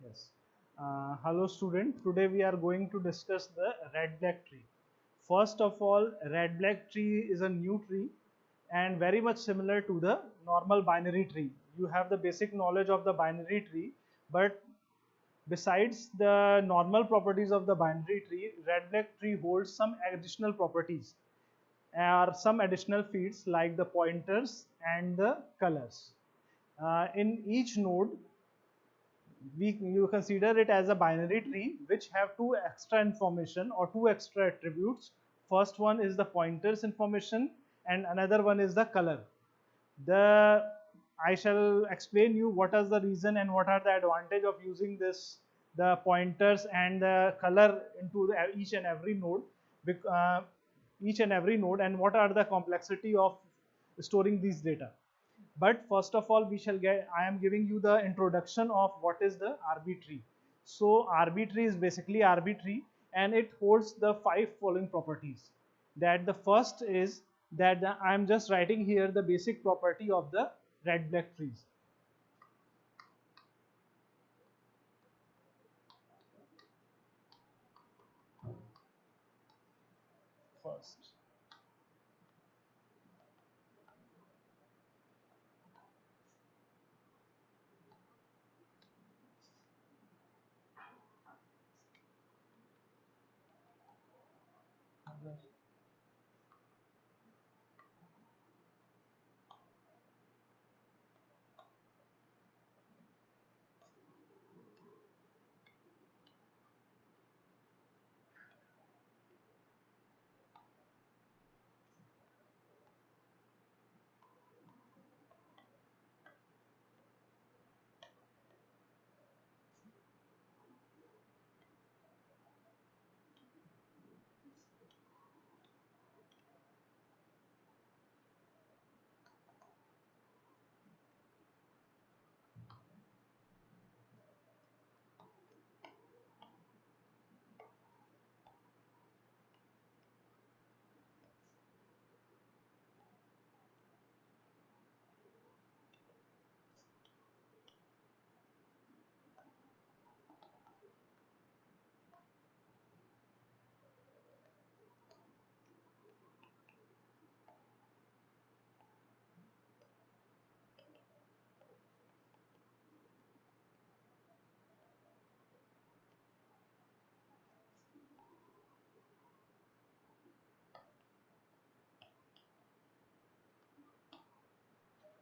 Yes. Hello student. Today we are going to discuss the red black tree. First of all, red black tree is a new tree and very much similar to the normal binary tree. You have the basic knowledge of the binary tree, but besides the normal properties of the binary tree, red black tree holds some additional properties or some additional features like the pointers and the colors. In each node, you consider it as a binary tree which have two extra information or two extra attributes. First one is the pointers information and another one is the color. The I shall explain you what is the reason and what are the advantage of using this, the pointers and the color into each and every node, and what are the complexity of storing these data. But first of all, I am giving you the introduction of what is the RB tree. So RB tree is basically RB tree and it holds the five following properties. That the first is that I am just writing here the basic property of the red black trees. First.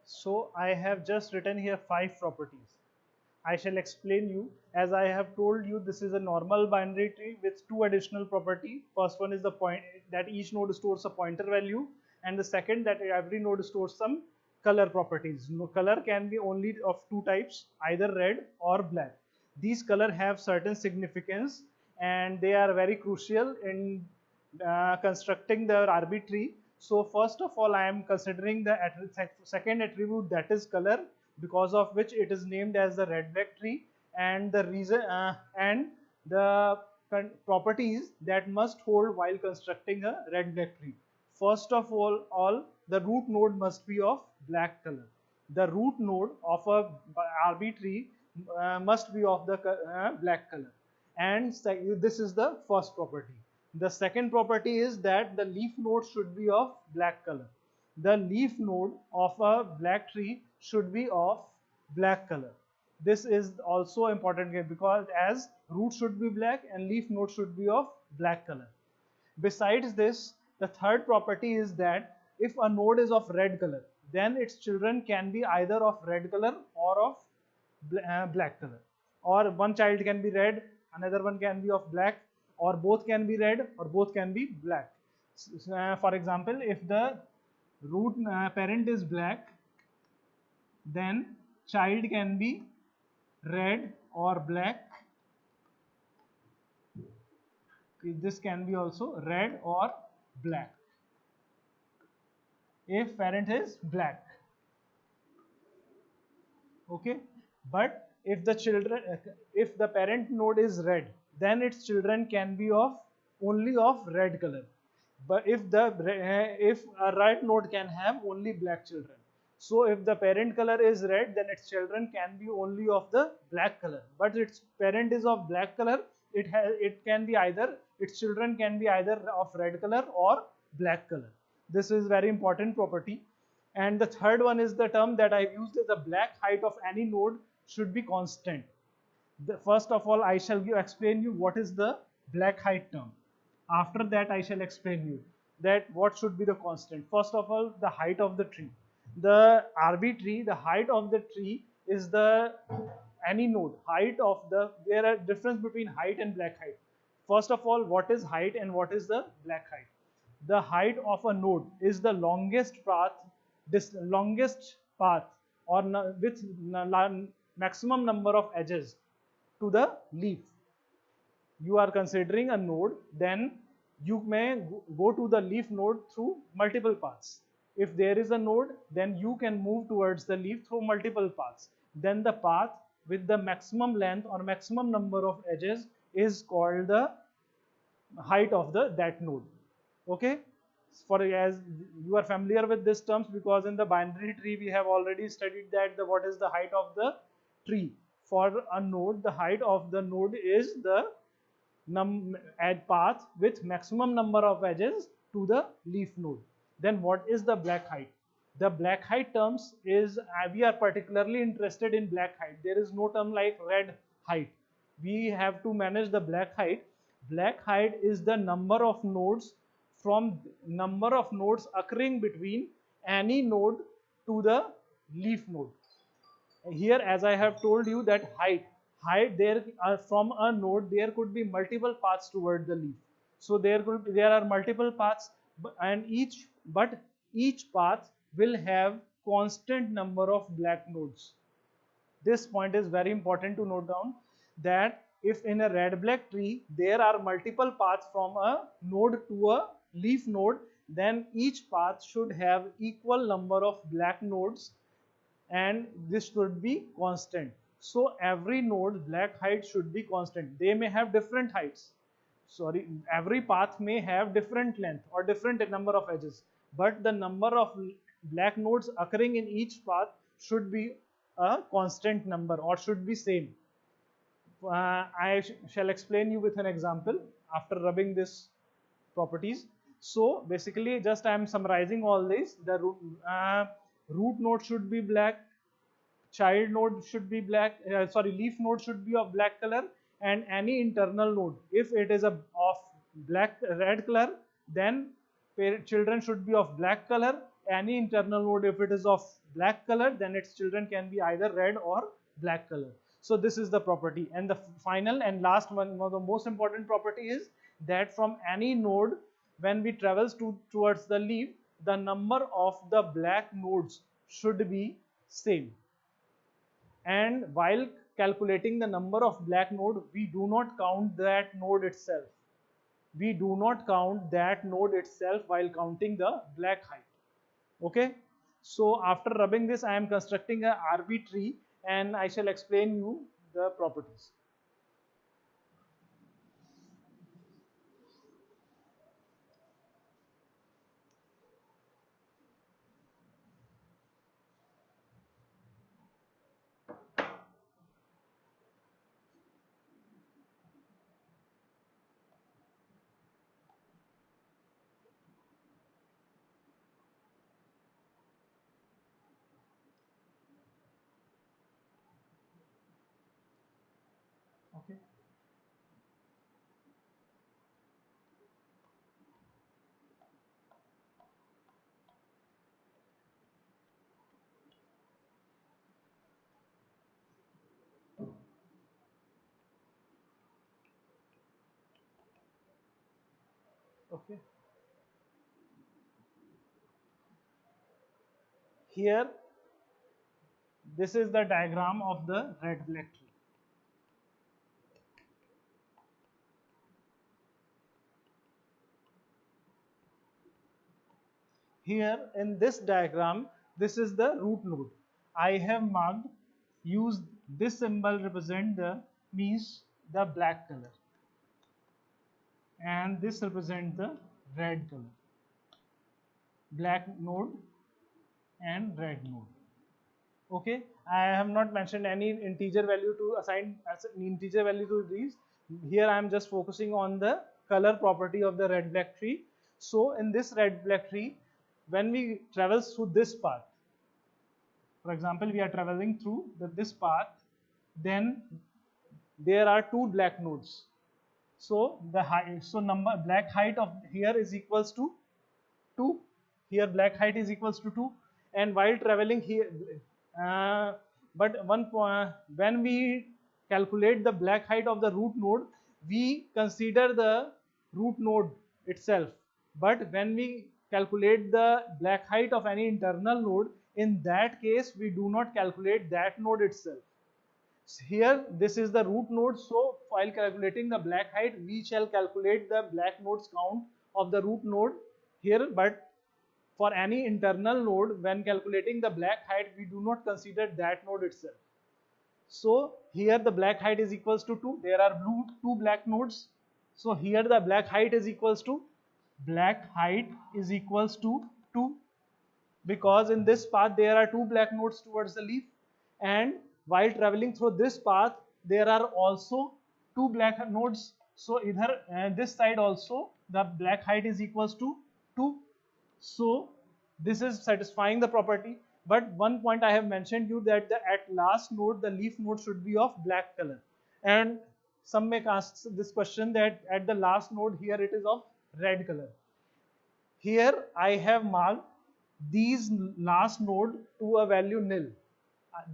So I have just written here five properties. I shall explain you. As I have told you, this is a normal binary tree with two additional property. First one is the point that each node stores a pointer value, and the second that every node stores some color properties. No, color can be only of two types, either red or black. These color have certain significance and they are very crucial in constructing the RB tree. So first of all, I am considering the second attribute, that is color, because of which it is named as the red black tree, and the reason and the properties that must hold while constructing a red black tree. First of all the root node must be of black color. The root node of a RB tree must be of the black color, and this is the first property. The second property is that the leaf node should be of black color. The leaf node of a black tree should be of black color. This is also important here because as root should be black and leaf node should be of black color. Besides this, the third property is that if a node is of red color, then its children can be either of red color or of black color. Or one child can be red, another one can be of black, or both can be red or both can be black. For example, if the root parent is black, then child can be red or black. This can be also red or black if parent is black. Okay, but if the if the parent node is red, then its children can be of only of red color. But if a right node can have only black children. So if the parent color is red, then its children can be only of the black color. But its parent is of black color, it can be either, its children can be either of red color or black color. This is very important property. And the third one is the term that I used, is the black height of any node should be constant. First of all, I shall explain you what is the black height term. After that, I shall explain you that what should be the constant. First of all, the height of the tree. The RB tree, the height of the tree is the any node. Height of the, there are difference between height and black height. First of all, what is height and what is the black height? The height of a node is the longest path, this longest path, or with maximum number of edges to the leaf. You are considering a node, then you may go to the leaf node through multiple paths. If there is a node, then you can move towards the leaf through multiple paths. Then the path with the maximum length or maximum number of edges is called the height of that node. Okay, for as you are familiar with these terms, because in the binary tree we have already studied that what is the height of the tree. For a node, the height of the node is the path with maximum number of edges to the leaf node. Then what is the black height? The black height terms is, we are particularly interested in black height. There is no term like red height. We have to manage the black height. Black height is the number of nodes, from number of nodes occurring between any node to the leaf node. Here, as I have told you, that height there from a node there could be multiple paths toward the leaf. So there are multiple paths, and each path will have constant number of black nodes. This point is very important to note down, that if in a red black tree there are multiple paths from a node to a leaf node, then each path should have equal number of black nodes, and this should be constant. So every node black height should be constant. They may have different heights. Sorry, every path may have different length or different number of edges, but the number of black nodes occurring in each path should be a constant number or should be same. I shall explain you with an example after rubbing this properties. So basically, just I am summarizing all this. The root node should be black, child node should be black, leaf node should be of black color, and any internal node, if it is of red color, then children should be of black color. Any internal node, if it is of black color, then its children can be either red or black color. So this is the property. And the final and last one of the most important property is that from any node, when we travels towards the leaf, the number of the black nodes should be same. And while calculating the number of black node, we do not count that node itself. We do not count that node itself while counting the black height. Okay. So after rubbing this, I am constructing a RB tree, and I shall explain you the properties. Okay. Okay. Here, this is the diagram of the red black tree. Here in this diagram, this is the root node. I have marked, used this symbol represent the means the black color, and this represent the red color. Black node and red node. Okay, I have not mentioned any integer value to assign as an integer value to these. Here I am just focusing on the color property of the red black tree. So in this red black tree, when we travel through this path, for example, we are traveling through this path, then there are two black nodes. So the height, so number black height of here is equals to 2. Here black height is equals to 2, and while traveling here, but one point, when we calculate the black height of the root node, we consider the root node itself. But when we calculate the black height of any internal node, in that case we do not calculate that node itself. Here this is the root node, so while calculating the black height, we shall calculate the black nodes count of the root node here. But for any internal node, when calculating the black height, we do not consider that node itself. So here the black height is equals to 2. There are two black nodes. So here the black height is equals to 2, because in this path there are two black nodes towards the leaf, and while traveling through this path there are also two black nodes. So either this side also the black height is equals to 2. So this is satisfying the property. But one point I have mentioned you, that at last node the leaf node should be of black color, and some may ask this question that at the last node here it is of red color. Here I have marked these last node to a value nil.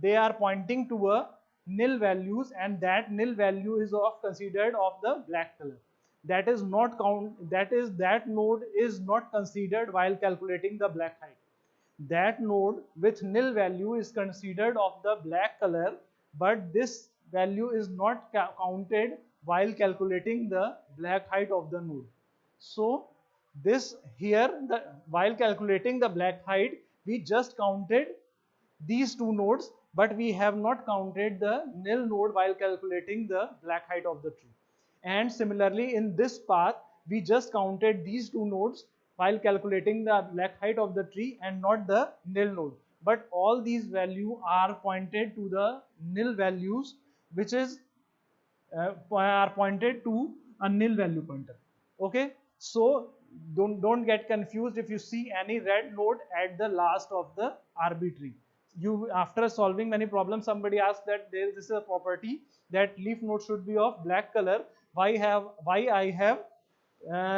They are pointing to a nil values, and that nil value is of considered of the black color. That is not count. That node is not considered while calculating the black height. That node with nil value is considered of the black color, but this value is not counted while calculating the black height of the node. So this here, while calculating the black height, we just counted these two nodes, but we have not counted the nil node while calculating the black height of the tree. And similarly in this path, we just counted these two nodes while calculating the black height of the tree and not the nil node. But all these values are pointed to the nil values, which is are pointed to a nil value pointer. Okay, so don't get confused if you see any red node at the last of the RB tree. You, after solving many problems, somebody asked that this is a property that leaf node should be of black color. Why I have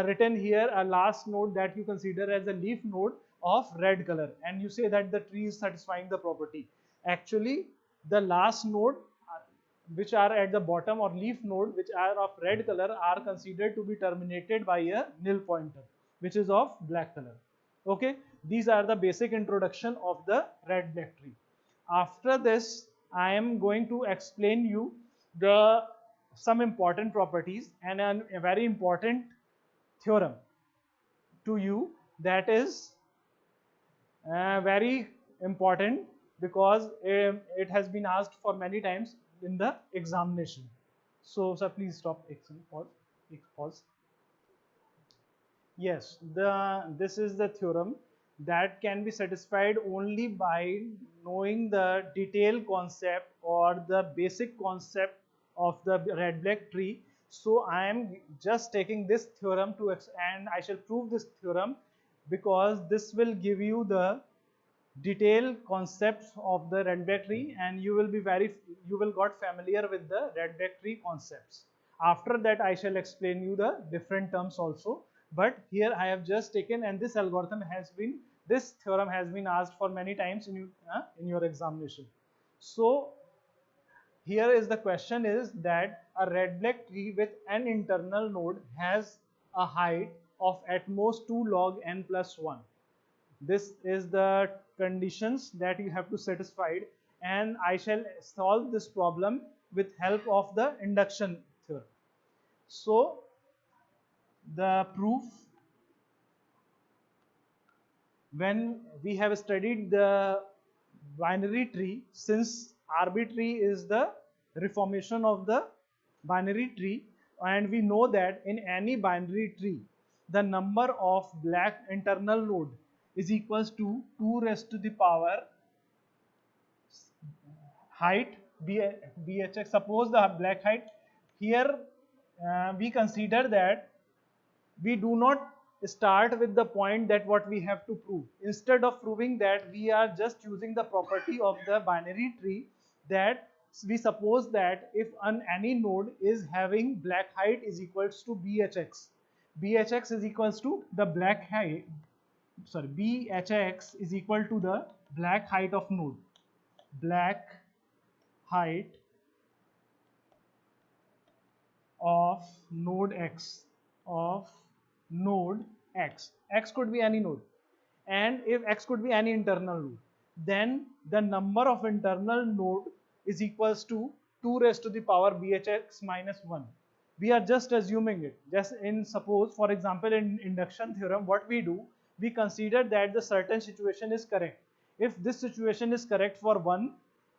written here a last node that you consider as a leaf node of red color, and you say that the tree is satisfying the property. Actually, the last node which are at the bottom, or leaf node which are of red color, are considered to be terminated by a nil pointer which is of black color. Okay, these are the basic introduction of the red black tree. After this I am going to explain you the some important properties and a very important theorem to you, that is very important because it has been asked for many times in the examination. So sir, please stop. Pause. Yes, this is the theorem that can be satisfied only by knowing the detailed concept or the basic concept of the red black tree. So I am just taking this theorem to and I shall prove this theorem, because this will give you the detailed concepts of the red black tree, and you will got familiar with the red black tree concepts. After that I shall explain you the different terms also, but here I have just taken, and this theorem has been asked for many times in your examination. So here is the question is that a red black tree with an internal node has a height of at most 2 log n plus 1. This is the conditions that you have to satisfy, and I shall solve this problem with help of the induction theorem. So the proof, when we have studied the binary tree, since RB tree is the reformation of the binary tree, and we know that in any binary tree the number of black internal node is equals to 2 raised to the power height bhx. Suppose the black height here, we consider that we do not start with the point that what we have to prove. Instead of proving that, we are just using the property of the binary tree, that we suppose that if any node is having black height is equals to bhx, bhx is equals to the black height, sorry, bhx is equal to the black height of node, black height of node x, of node x. X could be any node, and if x could be any internal node, then the number of internal node is equals to 2 raised to the power bhx minus 1. We are just assuming it. Just in, suppose for example in induction theorem, what we do, we consider that the certain situation is correct. If this situation is correct for 1,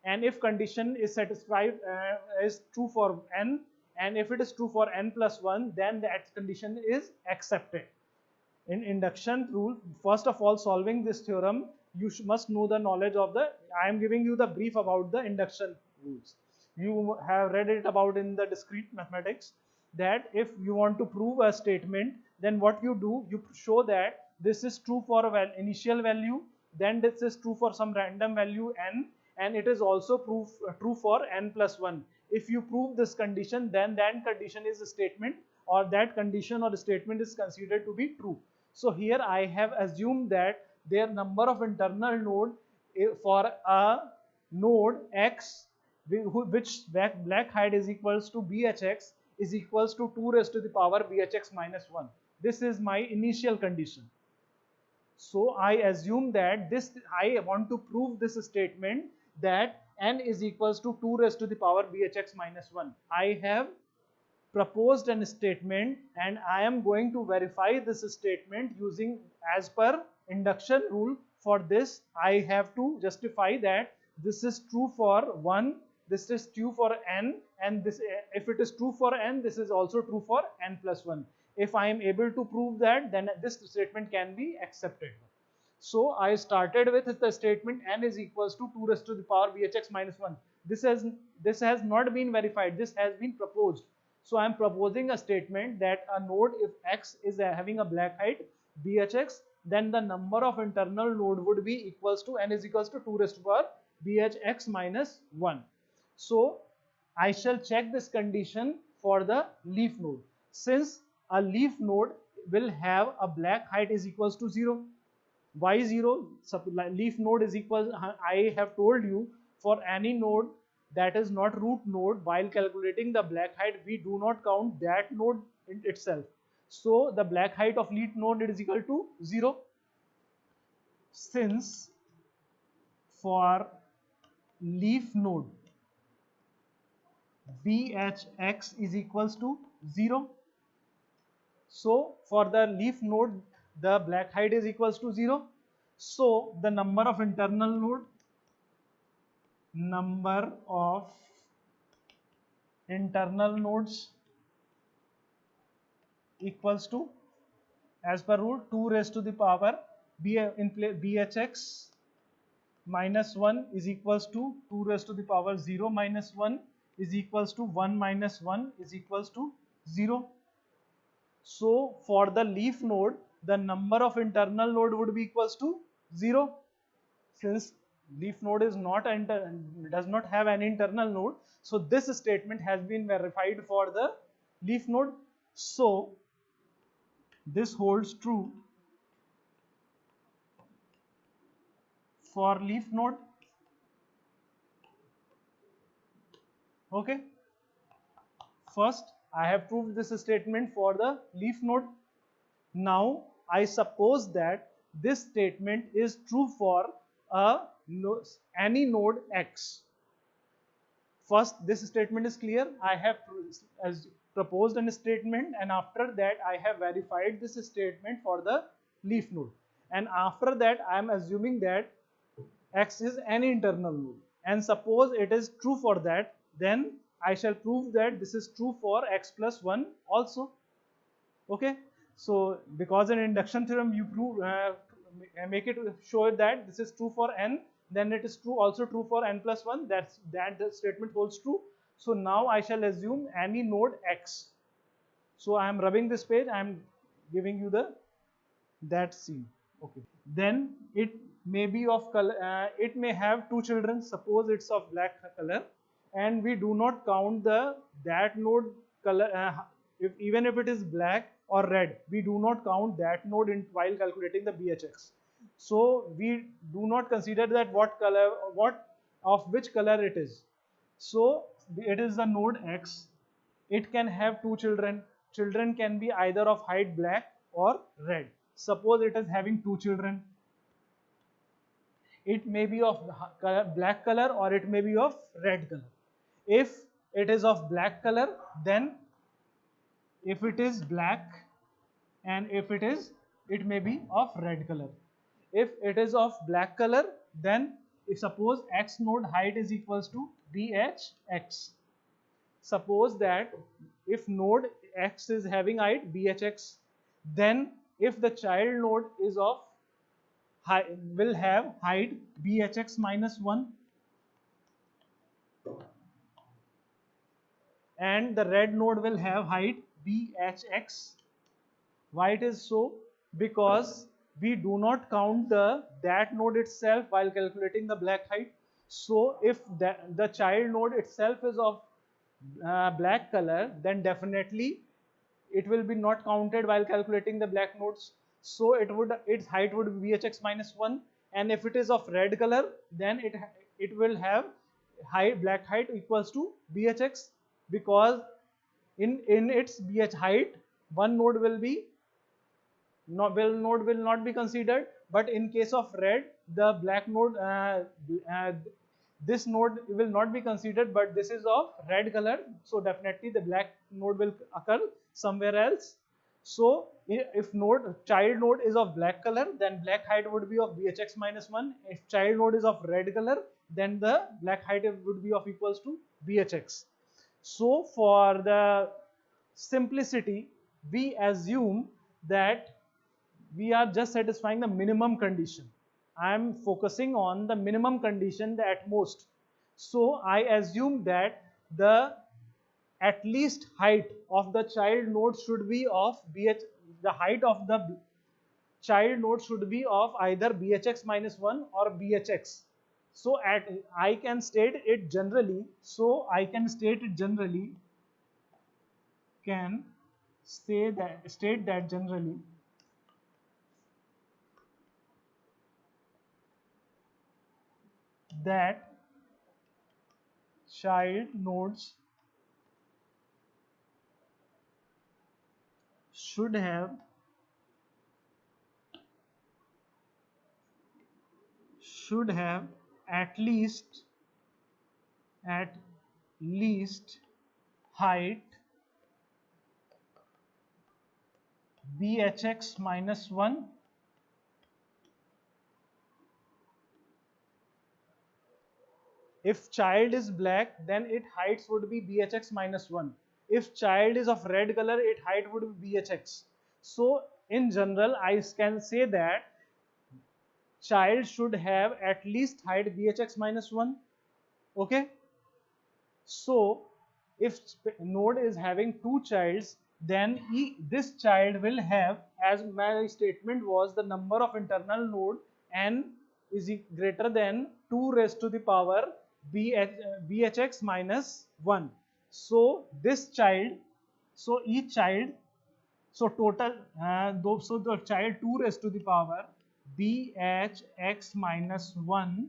and if condition is satisfied, is true for n, and if it is true for n plus 1, then that condition is accepted. In induction rule, first of all, solving this theorem, you must know the knowledge of the, I am giving you the brief about the induction rules. You have read it about in the discrete mathematics, that if you want to prove a statement, then what you do, you show that this is true for a initial value, then this is true for some random value n, and it is also true for n plus 1. If you prove this condition, then that condition is a statement, or that condition or statement is considered to be true. So here I have assumed that their number of internal node for a node x, which black height is equals to bhx, is equals to 2 raised to the power bhx minus 1. This is my initial condition. So I assume that this, I want to prove this statement that n is equals to 2 raised to the power bhx minus 1. I have proposed a statement, and I am going to verify this statement using, as per induction rule. For this, I have to justify that this is true for 1, this is true for n, and this, if it is true for n, this is also true for n plus 1. If I am able to prove that, then this statement can be accepted. So I started with the statement n is equals to 2 raised to the power bhx minus 1. This has not been verified, this has been proposed. So I am proposing a statement that a node, if x is having a black height bhx, then the number of internal node would be equals to n is equals to 2 raised to power bhx minus 1. So I shall check this condition for the leaf node. Since a leaf node will have a black height is equals to 0. Why 0? Leaf node is equal, I have told you, for any node that is not root node, while calculating the black height, we do not count that node in itself. So the black height of leaf node is equal to 0. Since for leaf node bhx is equals to 0, so for the leaf node the black height is equals to 0. So the number of internal nodes equals to, as per rule, 2 raised to the power bhx minus 1 is equals to 2 raised to the power 0 minus 1 is equals to 1 minus 1 is equals to 0. So for the leaf node, the number of internal node would be equals to 0. Since leaf node is does not have any internal node, so this statement has been verified for the leaf node. So this holds true for leaf node. Okay. First, I have proved this statement for the leaf node. Now I suppose that this statement is true for any node x. First, this statement is clear. I have proposed a statement, and after that I have verified this statement for the leaf node. And after that I am assuming that x is any internal node. And suppose it is true for that, then I shall prove that this is true for x plus 1 also. Okay. So because in induction theorem you make it show that this is true for n, then it is true also true for n plus 1. That the statement holds true. So now I shall assume any node x. So I am rubbing this page. I am giving you the that scene. Okay. Then it may be of color. It may have two children. Suppose it's of black color, and we do not count the that node color. If even if it is black or red, we do not count that node in while calculating the BHX. So we do not consider that what color, what of which color it is. So it is the node X. It can have two children. Children can be either of height black or red. Suppose it is having two children. It may be of black color or it may be of red color. If it is of black color, then if it is black, and if it may be of red color. If it is of black color, then if suppose x node height is equals to BHX. Suppose that if node x is having height BHX, then if the child node is of will have height BHX minus 1, and the red node will have height BHX. Why it is so? Because we do not count that node itself while calculating the black height. So if the child node itself is of black color, then definitely it will be not counted while calculating the black nodes. So its height would be BHX minus 1, and if it is of red color, then it will have black height equals to BHX, because in its BH height one node will not be considered, but in case of red, the black node this node will not be considered, but this is of red color, so definitely the black node will occur somewhere else. So if child node is of black color, then black height would be of BHX minus 1. If child node is of red color, then the black height would be of equals to BHX. So for the simplicity, we assume that we are just satisfying the minimum condition. I am focusing on the minimum condition, the at most. So I assume that the at least height of the child node should be of the height of the child node should be of either BHX minus 1 or BHX. So I can state it generally. Can state that generally that child nodes should have at least height BHX minus 1 . If child is black, then its heights would be BHX minus 1. If child is of red color, its height would be BHX. So in general, I can say that child should have at least height BHX minus 1. Okay. So if node is having two childs, then this child will have, as my statement was, the number of internal node n is greater than 2 raised to the power BHX minus 1. So this child, so each child, so total, so the child 2 raised to the power BHX minus 1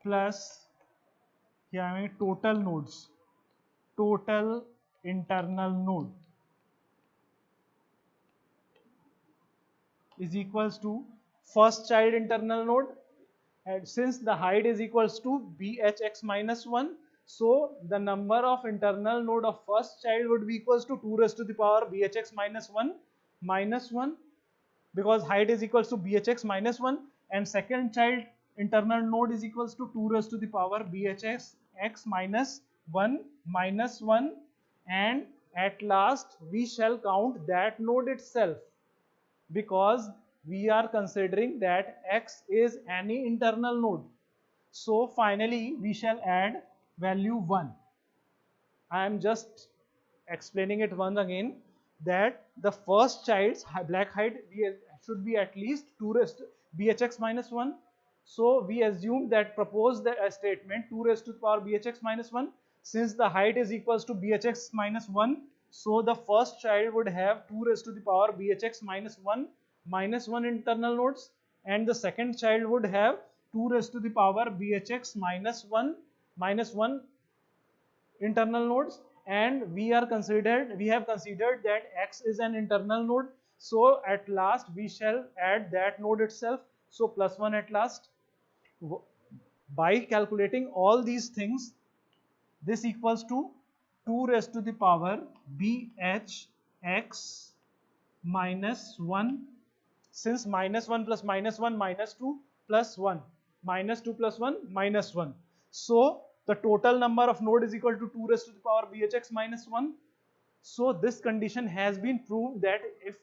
plus here I mean total internal node is equals to first child internal node, and since the height is equals to BHX minus 1, so the number of internal node of first child would be equals to 2 raised to the power BHX minus 1 because height is equals to BHX minus 1, and second child internal node is equals to 2 raised to the power BHX minus 1, and at last we shall count that node itself. because we are considering that x is any internal node. So finally we shall add value 1. I am just explaining it once again, that the first child's black height should be at least 2 raised to bhx minus 1. So we assume that, propose the statement 2 raised to the power bhx minus 1. Since the height is equals to bhx minus 1, so the first child would have 2 raised to the power bhx minus 1 internal nodes, and the second child would have 2 raised to the power bhx minus 1 internal nodes. And we have considered that x is an internal node, so at last we shall add that node itself, so plus 1 at last. By calculating all these things, this equals to 2 raised to the power bhx minus 1. Since minus 1 plus minus 1 minus 2 plus 1, minus 2 plus 1 minus 1, so the total number of node is equal to 2 raised to the power bhx minus 1. So this condition has been proved, that if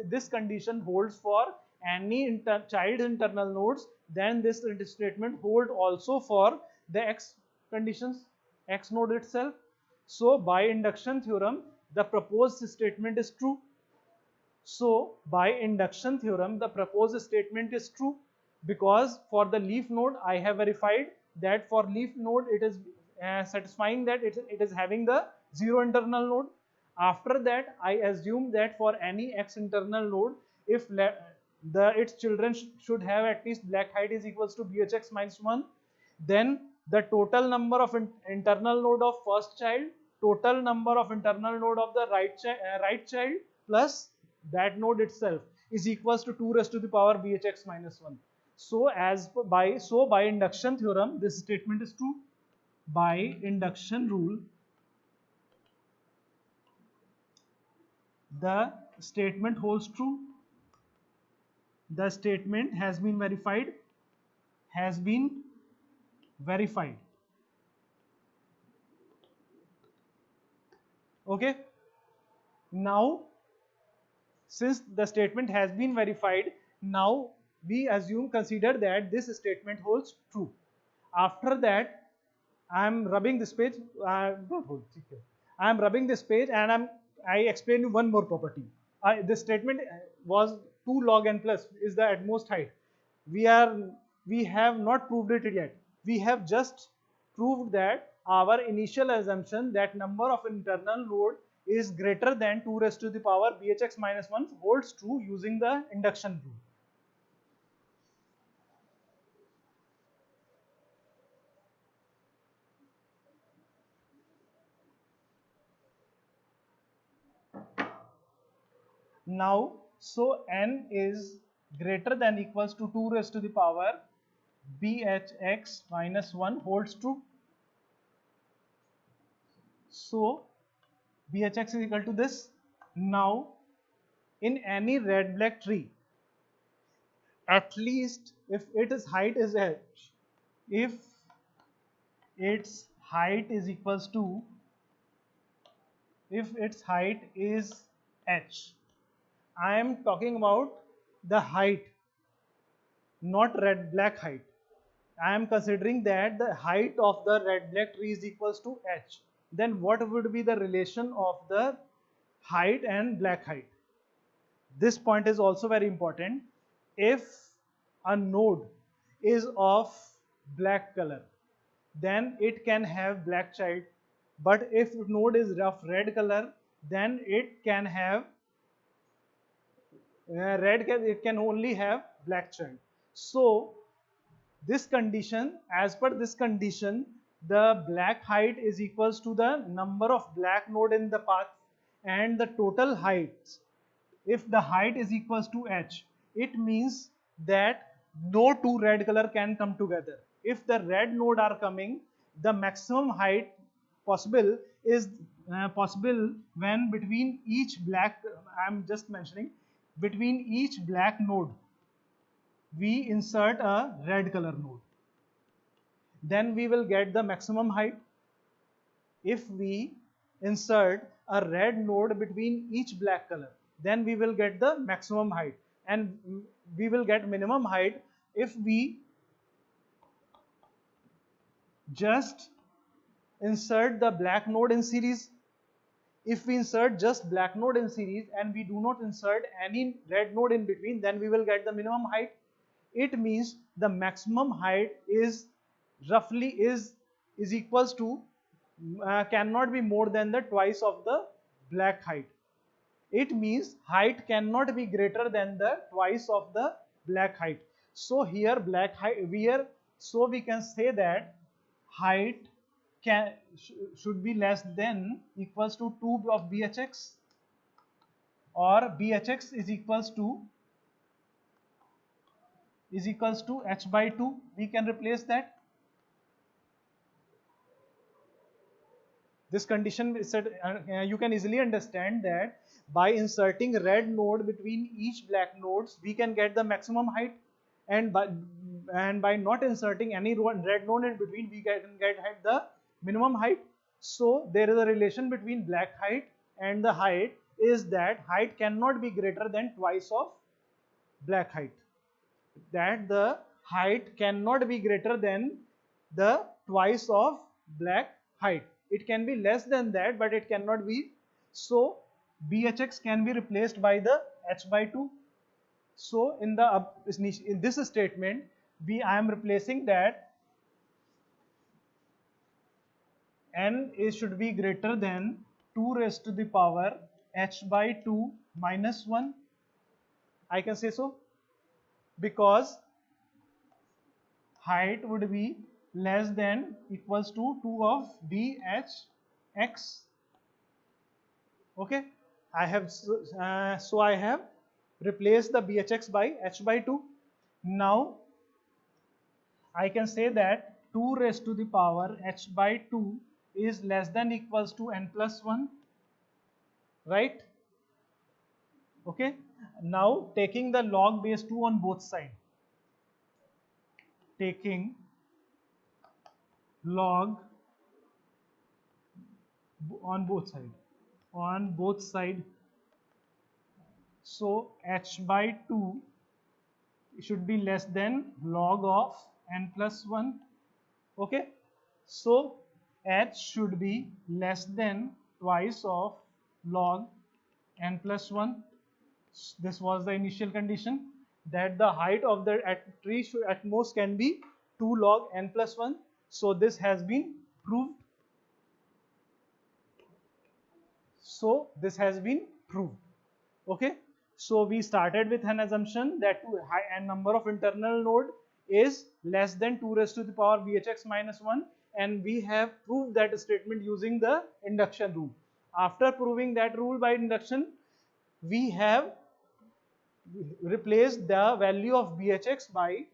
this condition holds for any child internal nodes, then this statement hold also for the x conditions, x node itself. So by induction theorem, the proposed statement is true. So by induction theorem, the proposed statement is true, because for the leaf node I have verified that for leaf node it is satisfying that it is having the 0 internal node. After that, I assume that for any x internal node, if its children should have at least black height is equals to bhx minus 1, then the total number of internal node of first child, total number of internal node of the right child, plus that node itself is equals to 2 raised to the power bhx minus 1. So by induction theorem, this statement is true. By induction rule, the statement holds true. The statement has been verified. Okay. Now, since the statement has been verified, now we consider that this statement holds true. After that, I am rubbing this page. I am rubbing this page, and I explain you one more property. This statement was 2 log n plus is the at most height. We have not proved it yet. We have just proved that our initial assumption that number of internal node is greater than 2 raised to the power bhx minus 1 holds true using the induction rule. Now, so n is greater than equals to 2 raised to the power bhx minus 1 holds true. So bhx is equal to this. Now, in any red black tree, at least if its height is h, if its height is equals to, if its height is h, I am talking about the height, not red black height. I am considering that the height of the red black tree is equals to h. Then what would be the relation of the height and black height? This point is also very important. If a node is of black color, then it can have black child. But if node is of red color, then it can have it can only have black child. So this condition, as per this condition, the black height is equals to the number of black node in the path and the total height. If the height is equals to h, it means that no two red color can come together. If the red node are coming, the maximum height possible is possible when between each black, I am just mentioning, between each black node we insert a red color node, then we will get the maximum height. If we insert a red node between each black color, then we will get the maximum height. and we will get minimum height if we just insert the black node in series. If we insert just black node in series and we do not insert any red node in between, then we will get the minimum height. It means the maximum height is roughly is equals to cannot be more than the twice of the black height. It means height cannot be greater than the twice of the black height. So here black height so we can say that height should be less than equals to 2 of BHX, or BHX is equals to h by 2. We can replace that. This condition is set, you can easily understand that by inserting red node between each black nodes we can get the maximum height, and by not inserting any red node in between we can get the minimum height. So there is a relation between black height and the height is that height cannot be greater than twice of black height. That the height cannot be greater than the twice of black height. It can be less than that, but it cannot be. So BHX can be replaced by the h by 2. So in this statement, I am replacing that n should be greater than 2 raised to the power h by 2 minus 1. I can say so because height would be less than equals to 2 of BHX. Okay, I have so I have replaced the BHX by h by 2. Now I can say that 2 raised to the power h by 2 is less than equals to n plus 1, right? Okay, now taking the log base 2 on both sides, taking log on both sides, so h by 2 should be less than log of n plus 1. Okay, so h should be less than twice of log n plus 1. This was the initial condition, that the height of the tree should at most can be 2 log n plus 1. So this has been proved. Okay, so we started with an assumption that n number of internal node is less than 2 raised to the power BHX minus 1, and we have proved that statement using the induction rule. After proving that rule by induction, we have replaced the value of BHX by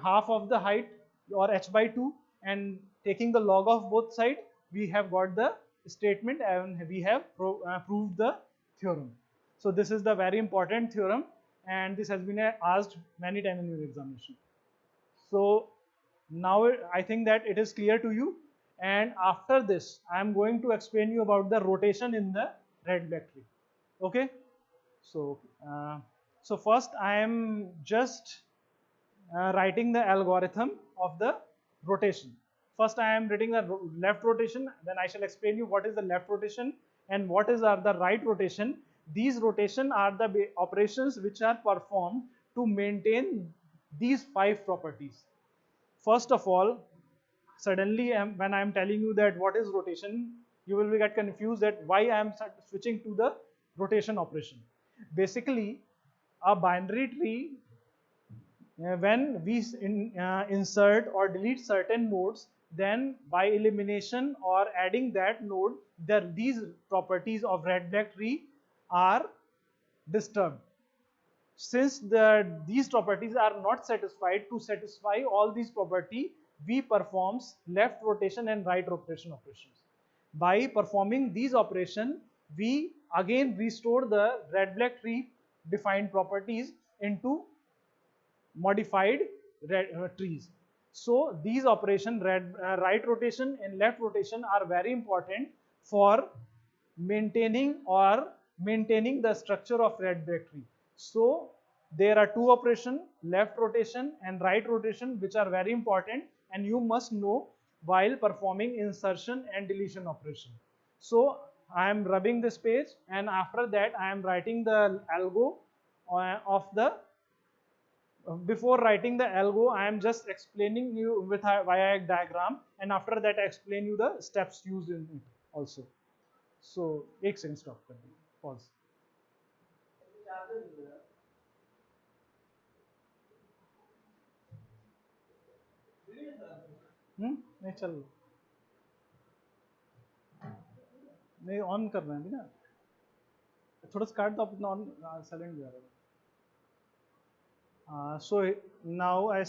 half of the height, or h by 2, and taking the log of both sides, we have got the statement and we have proved the theorem. So this is the very important theorem, and this has been asked many times in your examination. So now I think that it is clear to you, and after this I am going to explain you about the rotation in the red black tree. Okay, so so first I am just writing the algorithm of the rotation. First I am writing the left rotation, then I shall explain you what is the left rotation and what is the right rotation. These rotation are the operations which are performed to maintain these 5 properties. First of all, suddenly when I am telling you that what is rotation, you will get confused that why I am switching to the rotation operation. Basically, a binary tree, when we insert or delete certain nodes, then by elimination or adding that node, these properties of red black tree are disturbed. Since these properties are not satisfied, to satisfy all these property, we performs left rotation and right rotation operations. By performing these operation, we again restore the red black tree defined properties into modified trees. So these operation, right rotation and left rotation, are very important for maintaining the structure of red black tree. So there are two operations, left rotation and right rotation, which are very important and you must know while performing insertion and deletion operation. So I am rubbing this page and after that I am writing the algo of the before writing the algo, I am just explaining you with via a diagram, and after that I explain you the steps used in it also. So एक second stop कर दीजिए, pause. नहीं चल नहीं on करना है अभी ना, थोड़ा सा काट दो अपना ऑन साइलेंट भी आ रहा है. So now I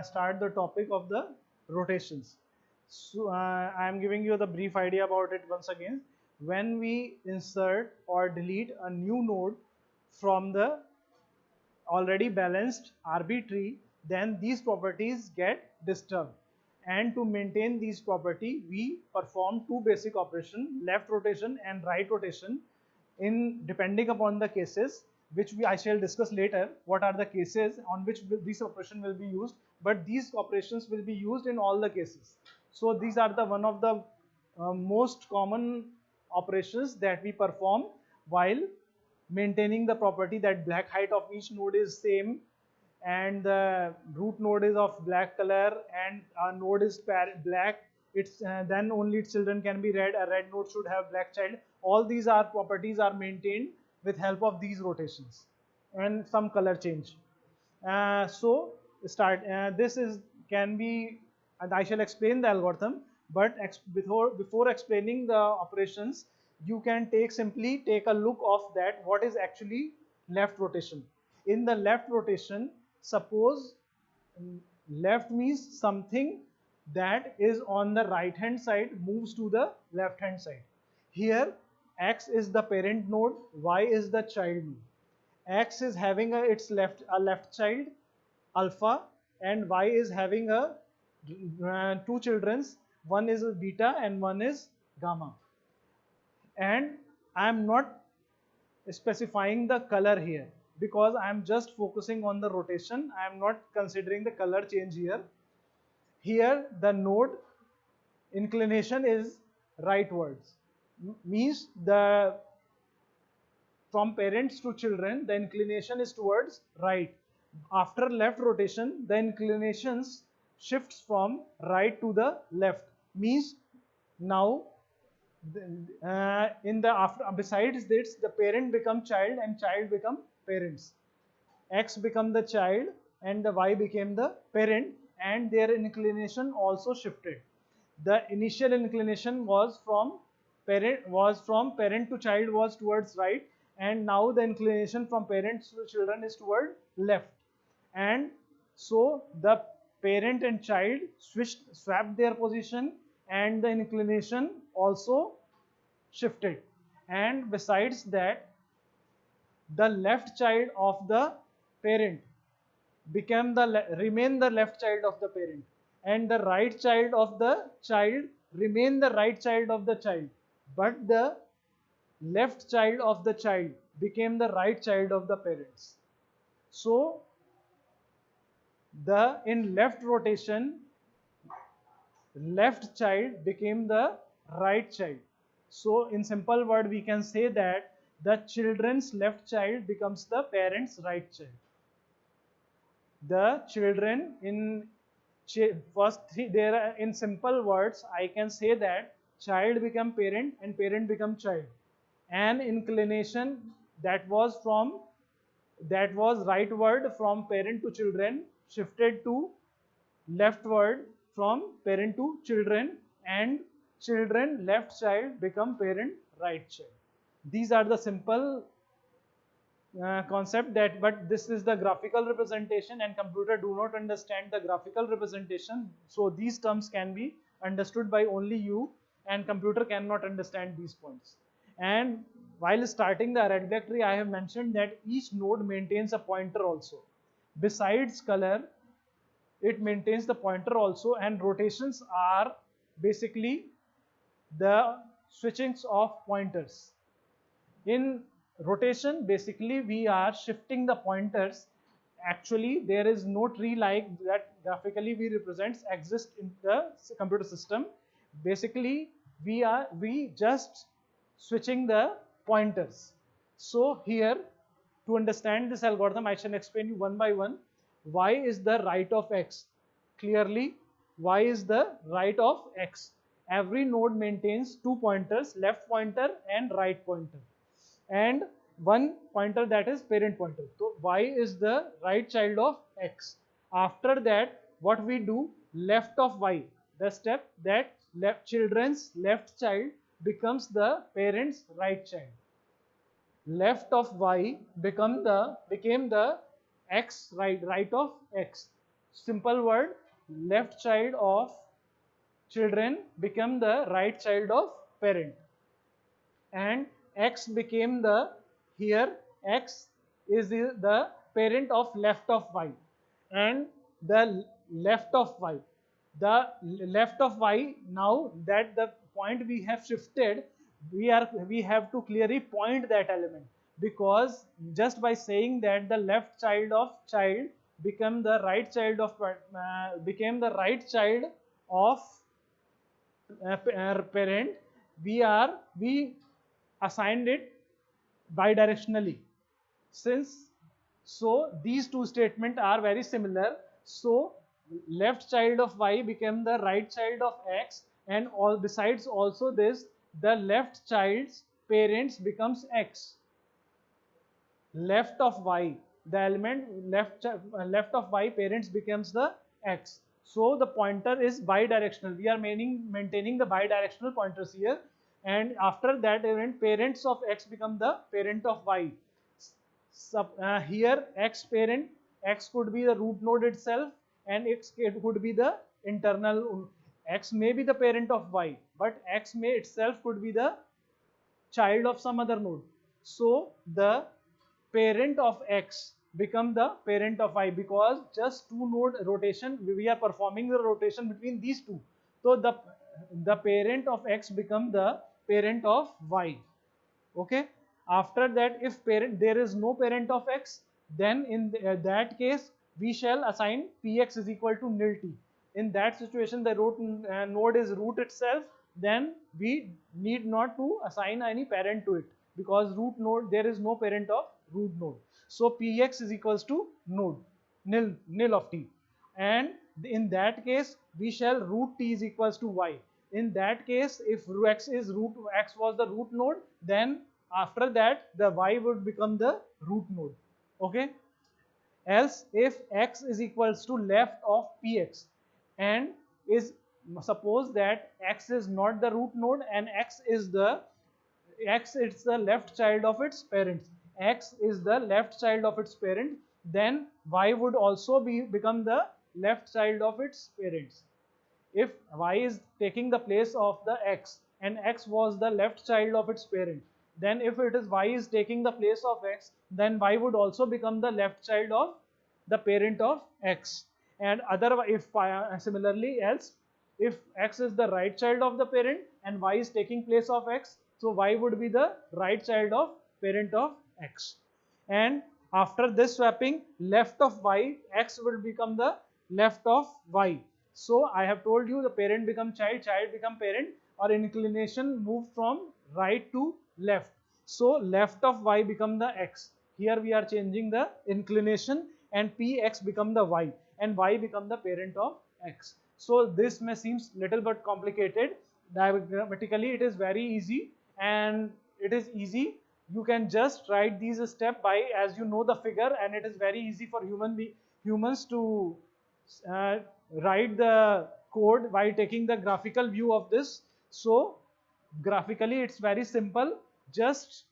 start the topic of the rotations. So I am giving you the brief idea about it once again. When we insert or delete a new node from the already balanced RB tree, then these properties get disturbed. And to maintain these property, we perform two basic operations, left rotation and right rotation, in depending upon the cases, which I shall discuss later. What are the cases on which this operation will be used? But these operations will be used in all the cases. So these are the one of the most common operations that we perform while maintaining the property that black height of each node is same and the root node is of black color and a node is black, it's then only its children can be red. A red node should have black child. All these are properties are maintained with help of these rotations and some color change. So start this is can be, and I shall explain the algorithm, but before explaining the operations, you can simply take a look of that what is actually left rotation. In the left rotation, suppose left means something that is on the right hand side moves to the left hand side. Here X is the parent node, Y is the child node. X is having its left child alpha and Y is having two childrens, one is beta and one is gamma. And I am not specifying the color here because I am just focusing on the rotation. I am not considering the color change here. Here the node inclination is rightwards, means the from parents to children the inclination is towards right. After left rotation, the inclinations shifts from right to the left, means now in the after besides this the parent become child and child become parents. X become the child and the Y became the parent and their inclination also shifted. The initial inclination was from parent to child was towards right, and now the inclination from parents to children is toward left. And so the parent and child swapped their position and the inclination also shifted. And besides that, the left child of the parent remain the left child of the parent, and the right child of the child remain the right child of the child, but the left child of the child became the right child of the parents. So in left rotation, left child became the right child. So in simple word we can say that the children's left child becomes the parent's right child. The children in first three, there are, in simple words I can say that child become parent and parent become child. An inclination that was rightward from parent to children shifted to leftward from parent to children, and children left child become parent right child. These are the simple concept that, but this is the graphical representation and computer do not understand the graphical representation, so these terms can be understood by only you and computer cannot understand these points. And while starting the red black tree, I have mentioned that each node maintains a pointer also. Besides color, it maintains the pointer also, and rotations are basically the switchings of pointers. In Rotation, basically we are shifting the pointers. Actually there is no tree like that graphically we represents exist in the computer system. Basically we just switching the pointers. So here, to understand this algorithm, I shall explain you one by one. Y is the right of x. Clearly, y is the right of x. Every node maintains two pointers, left pointer and right pointer, and one pointer, that is parent pointer. So y is the right child of x. After that, what we do, left of y, the step that children's left child becomes the parent's right child. Left of y became the x, right of x. Simple word, left child of children become the right child of parent, and x became the, here x is the parent of left of y, and the left of y, the left of y, now that the point we have shifted, we have to clearly point that element, because just by saying that the left child of child became the right child of parent, we assigned it bidirectionally. Since so these two statements are very similar, so left child of y became the right child of x, and all besides also this, the left child's parents becomes x. Left of y, the element left of y parents becomes the x. So the pointer is bidirectional. We are maintaining the bidirectional pointers here, and after that event, parents of x become the parent of y. Here x parent, x could be the root node itself, and it could be the internal. X may be the parent of y, but x may itself could be the child of some other node. So the parent of x become the parent of y, because just two node rotation, we are performing the rotation between these two. So the parent of x become the parent of y. Okay. After that, if there is no parent of x, then in that case we shall assign px is equal to nil t. In that situation, the node is root itself, then we need not to assign any parent to it, because root node, there is no parent of root node. So px is equals to node nil of t, and in that case we shall root t is equals to y. In that case, if x was the root node, then after that the y would become the root node. Okay. Else, if x is equals to left of px, and is, suppose that x is not the root node and x is the left child of its parents, x is the left child of its parent, then y would also become the left child of its parents. If y is taking the place of the x and x was the left child of its parent, then if it is y is taking the place of x, then y would also become the left child of the parent of x. And otherwise, if similarly else, if x is the right child of the parent and y is taking place of x, so y would be the right child of parent of x. And after this swapping, left of y, x will become the left of y. So I have told you the parent become child, child become parent, or inclination move from right to left. So left of y become the x. Here we are changing the inclination, and px become the y, and y become the parent of x. So this may seems little bit complicated. Diagrammatically it is very easy, and it is easy. You can just write these step by, as you know the figure, and it is very easy for humans to write the code by taking the graphical view of this. So graphically it's very simple. Just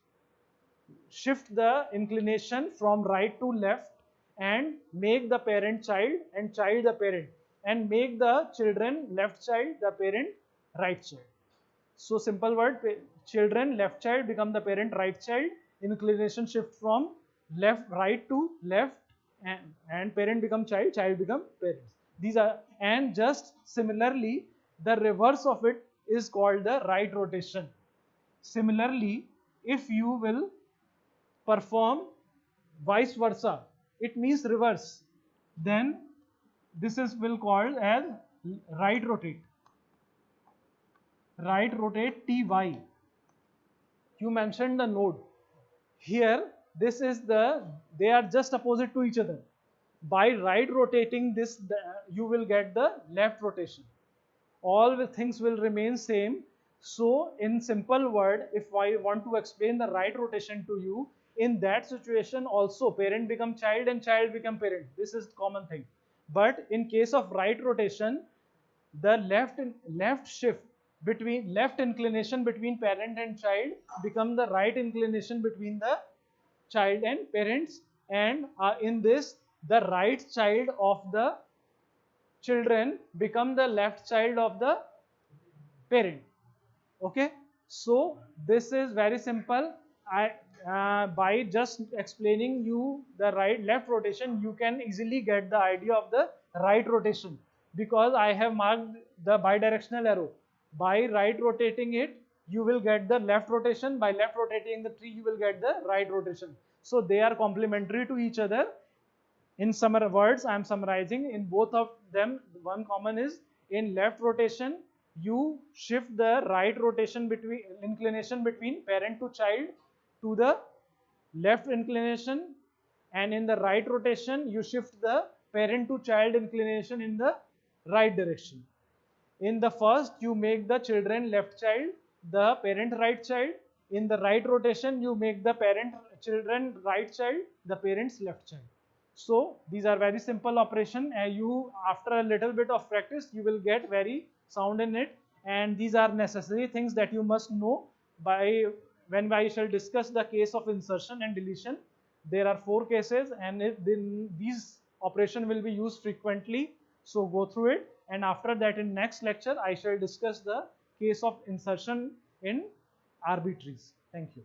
shift the inclination from right to left, and make the parent child and child the parent, and make the children left child the parent right child. So simple word, children left child become the parent right child, inclination shift from right to left, and parent become child, child become parents. These are, and just similarly the reverse of it is called the right rotation. Similarly, if you will perform vice versa, it means reverse, then this is will called as right rotate. Right rotate ty. You mentioned the node. Here, this is they are just opposite to each other. By right rotating this, you will get the left rotation. All the things will remain same. So in simple word, if I want to explain the right rotation to you, in that situation also parent become child and child become parent. This is common thing. But in case of right rotation, the left shift between left inclination between parent and child become the right inclination between the child and parents, and in this the right child of the children become the left child of the parent. Okay, so this is very simple. I by just explaining you the right left rotation, you can easily get the idea of the right rotation, because I have marked the bidirectional arrow. By right rotating it, you will get the left rotation. By left rotating the tree, you will get the right rotation. So they are complementary to each other. In some words, I am summarizing in both of them. One common is, in left rotation you shift the right rotation between inclination between parent to child to the left inclination, and in the right rotation you shift the parent to child inclination in the right direction. In the first, you make the children left child, the parent right child. In the right rotation, you make the parent children right child, the parents left child. So these are very simple operation, and you, after a little bit of practice, you will get very sound in it. And these are necessary things that you must know by when I shall discuss the case of insertion and deletion. There are 4 cases, and these operation will be used frequently. So go through it, and after that in next lecture I shall discuss the case of insertion in arbitraries. Thank you.